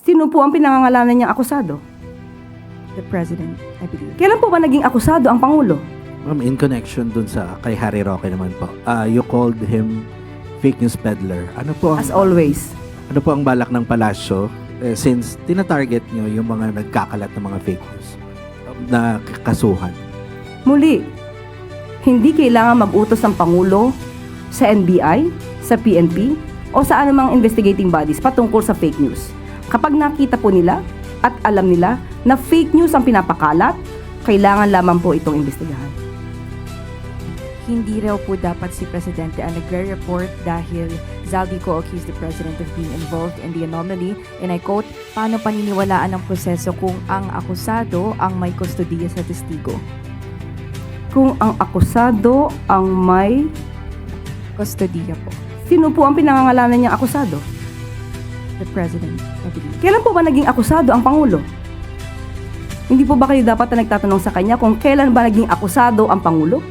Sino po ang pinangangalanan niyang akusado? The President, I believe. Kailan po ba naging akusado ang Pangulo? Ma'am, in connection dun sa kay Harry Roque naman po, you called him fake news peddler. As always. Ano po ang balak ng palasyo since tinatarget nyo yung mga nagkakalat ng mga fake news na kasuhan? Muli, hindi kailangan mag-utos ng Pangulo sa NBI, sa PNP, o sa anumang investigating bodies patungkol sa fake news. Kapag nakita po nila at alam nila na fake news ang pinapakalat, kailangan lamang po itong imbestigahan. Hindi raw po dapat si Presidente ang nagre-report dahil Zaldico accused the President of being involved in the anomaly. And I quote, paano paniniwalaan ang proseso kung ang akusado ang may kustodiya sa testigo? Kung ang akusado ang may... Kustodiya po. Sino po ang pinangangalanan niyang akusado? The President, I believe. Kailan po ba naging akusado ang Pangulo? Hindi po ba kayo dapat na nagtatanong sa kanya kung kailan ba naging akusado ang Pangulo?